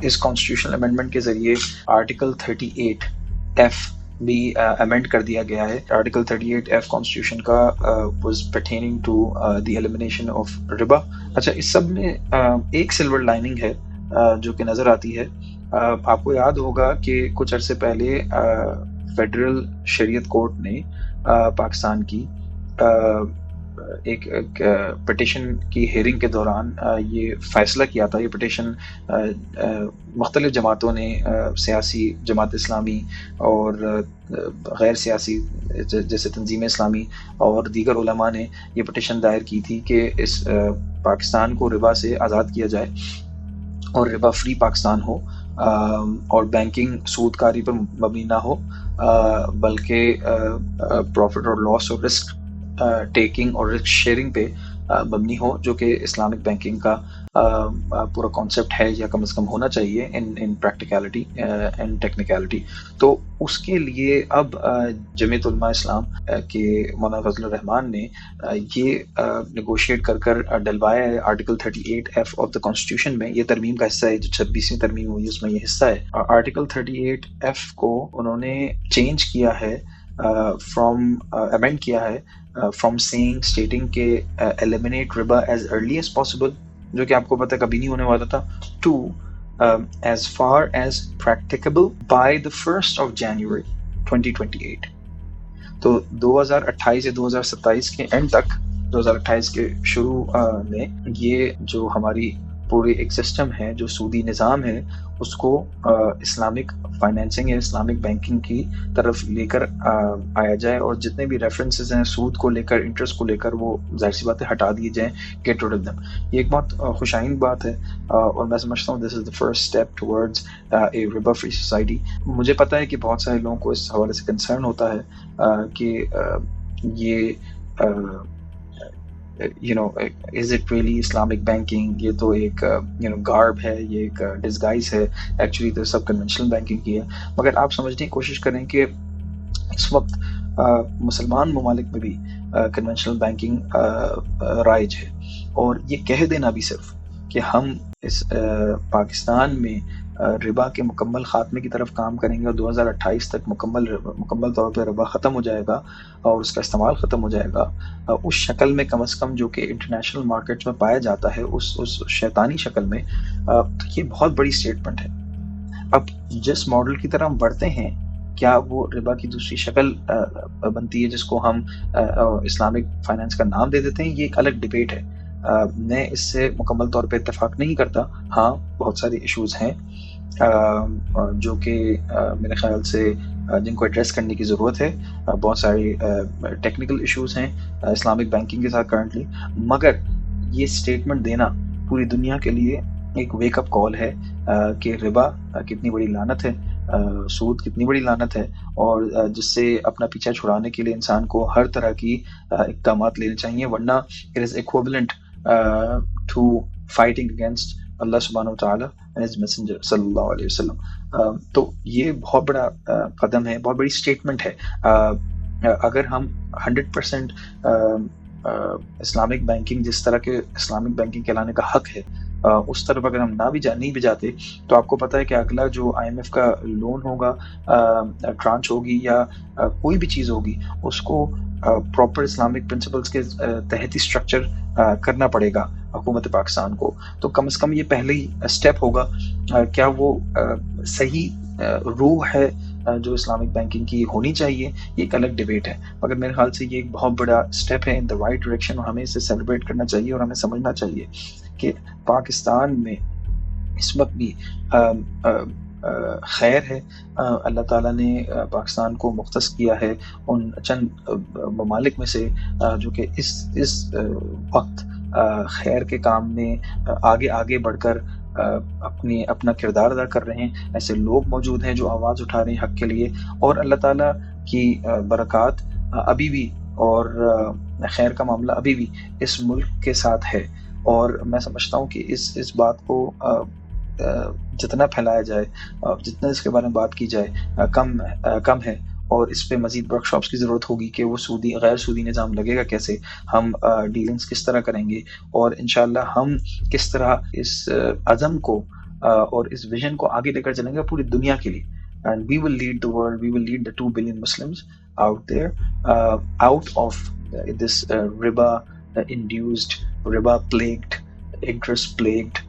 اس constitutional amendment کے ذریعے article 38F بھی امینڈ کر دیا گیا ہے. آرٹیکل 38F کانسٹیٹیوشن کا was pertaining to the elimination of ربا. اچھا، اس سب میں ایک سلور لائننگ ہے جو کہ نظر آتی ہے. آپ کو یاد ہوگا کہ کچھ عرصے پہلے فیڈرل شریعت کورٹ نے پاکستان کی ایک پٹیشن کی ہیئرنگ کے دوران یہ فیصلہ کیا تھا. یہ پٹیشن مختلف جماعتوں نے، سیاسی جماعت اسلامی اور غیر سیاسی جیسے تنظیم اسلامی اور دیگر علماء نے یہ پٹیشن دائر کی تھی کہ اس پاکستان کو ربا سے آزاد کیا جائے اور ربا فری پاکستان ہو، اور بینکنگ سود کاری پر مبنی نہ ہو بلکہ پروفٹ اور لاس اور رسک ٹیکنگ اور رسک شیئرنگ پہ مبنی ہو، جو کہ اسلامک بینکنگ کا پورا کانسیپٹ ہے یا کم از کم ہونا چاہیے ان پریکٹیکلٹی اینڈ ٹیکنیکلٹی. تو اس کے لیے اب جمعیت علماء اسلام کے مولانا فضل الرحمان نے یہ نیگوشیٹ کر ڈلوایا ہے article 38F of the constitution میں. یہ ترمیم کا حصہ ہے، جو 26ویں ترمیم ہوئی اس میں یہ حصہ ہے. آرٹیکل 38F کو انہوں نے چینج کیا ہے امینڈ کیا ہے فرام اسٹیٹنگ کہ eliminate riba as early as possible، جو کہ آپ کو پتہ کبھی نہیں ہونے والا تھا، to as far as practicable by the 1st of January 2028. تو 2028 یا 2027 کے اینڈ تک، 2028 کے شروع میں یہ جو ہماری پورے ایک سسٹم ہے، جو سودی نظام ہے، اس کو اسلامک فائنینسنگ یا اسلامک بینکنگ کی طرف لے کر آیا جائے، اور جتنے بھی ریفرنسز ہیں سود کو لے کر، انٹرسٹ کو لے کر، وہ ظاہر سی باتیں ہٹا دیے جائیں. Get rid of them. یہ ایک بہت خوشائن بات ہے، اور میں سمجھتا ہوں this is the first step towards a ربا فری سوسائٹی. مجھے پتہ ہے کہ بہت سارے لوگوں کو اس حوالے سے کنسرن ہوتا ہے کہ یہ is it really Islamic banking؟ یہ تو ایک garb ہے، یہ ایک ڈسگائز ہے، ایکچولی تو سب کنونشنل بینکنگ کی ہے. مگر آپ سمجھنے کی کوشش کریں کہ اس وقت مسلمان ممالک میں بھی کنونشنل بینکنگ رائج ہے، اور یہ کہہ دینا بھی صرف کہ ہم اس پاکستان میں ربا کے مکمل خاتمے کی طرف کام کریں گے اور 2028 تک مکمل طور پہ ربا ختم ہو جائے گا اور اس کا استعمال ختم ہو جائے گا اس شکل میں، کم از کم جو کہ انٹرنیشنل مارکیٹس میں پایا جاتا ہے، اس شیطانی شکل میں. یہ بہت بڑی اسٹیٹمنٹ ہے. اب جس ماڈل کی طرف ہم بڑھتے ہیں، کیا وہ ربا کی دوسری شکل بنتی ہے جس کو ہم اسلامک فائنانس کا نام دے دیتے ہیں؟ یہ ایک الگ ڈبیٹ ہے. میں اس سے مکمل طور پہ اتفاق نہیں کرتا. ہاں، بہت سارے ایشوز ہیں جو کہ میرے خیال سے جن کو ایڈریس کرنے کی ضرورت ہے. بہت سارے ٹیکنیکل ایشوز ہیں اسلامک بینکنگ کے ساتھ کرنٹلی، مگر یہ اسٹیٹمنٹ دینا پوری دنیا کے لیے ایک ویک اپ کال ہے کہ ربا کتنی بڑی لعنت ہے، سود کتنی بڑی لعنت ہے، اور جس سے اپنا پیچھا چھڑانے کے لیے انسان کو ہر طرح کی اقدامات لینے چاہیے، ورنہ it is equivalent to fighting against Allah سبحانہ و تعالیٰ اینڈ ہز میسنجر صلی اللہ علیہ وسلم. تو یہ بہت بڑا قدم ہے، بہت بڑی اسٹیٹمنٹ ہے. اگر ہم 100% اسلامک بینکنگ، جس طرح کے اسلامک بینکنگ کہلانے کا حق ہے، اس طرف اگر ہم نہیں بھی جاتے، تو آپ کو پتہ ہے کہ اگلا جو IMF کا لون ہوگا، ٹرانچ ہوگی یا کوئی بھی چیز ہوگی، اس کو پراپر اسلامک پرنسپلز کے تحت ہی اسٹرکچر کرنا پڑے گا حکومت پاکستان کو. تو کم از کم یہ پہلے ہی اسٹیپ ہوگا. کیا وہ صحیح روح ہے جو اسلامک بینکنگ کی ہونی چاہیے؟ یہ ایک الگ ڈیبیٹ ہے، مگر میرے خیال سے یہ ایک بہت بڑا اسٹیپ ہے ان دا رائٹ ڈائریکشن، اور ہمیں اسے سیلیبریٹ کرنا چاہیے، اور ہمیں سمجھنا چاہیے کہ پاکستان میں اس وقت بھی خیر ہے. اللہ تعالیٰ نے پاکستان کو مختص کیا ہے ان چند ممالک میں سے جو کہ اس وقت خیر کے کام میں آگے بڑھ کر اپنا کردار ادا کر رہے ہیں. ایسے لوگ موجود ہیں جو آواز اٹھا رہے ہیں حق کے لیے، اور اللہ تعالیٰ کی برکات ابھی بھی اور خیر کا معاملہ ابھی بھی اس ملک کے ساتھ ہے. اور میں سمجھتا ہوں کہ اس بات کو جتنا پھیلایا جائے، جتنا اس کے بارے میں بات کی جائے، کم ہے. اور اس پہ مزید ورک شاپس کی ضرورت ہوگی کہ وہ غیر سودی نظام لگے گا کیسے، ہم ڈیلنگز کس طرح کریں گے، اور انشاءاللہ ہم کس طرح اس عزم کو اور اس ویژن کو آگے لے کر چلیں گے پوری دنیا کے لیے. And we will lead the world, we will lead the 2 billion Muslims out there, out of this riba-induced, riba-plagued, interest-plagued,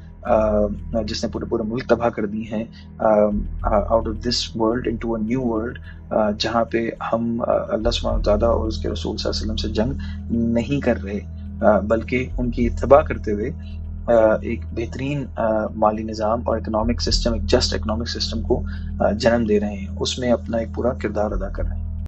جس نے پورے ملک تباہ کر دی ہیں, out of this world into a new world, جہاں پہ ہم اللہ سبحانہ وتعالیٰ اور اس کے رسول صلی اللہ علیہ وسلم سے جنگ نہیں کر رہے, بلکہ ان کی اتباع کرتے ہوئے ایک بہترین مالی نظام اور اکنامک سسٹم, ایک جسٹ اکنامک سسٹم کو جنم دے رہے ہیں, اس میں اپنا ایک پورا کردار ادا کر رہے ہیں.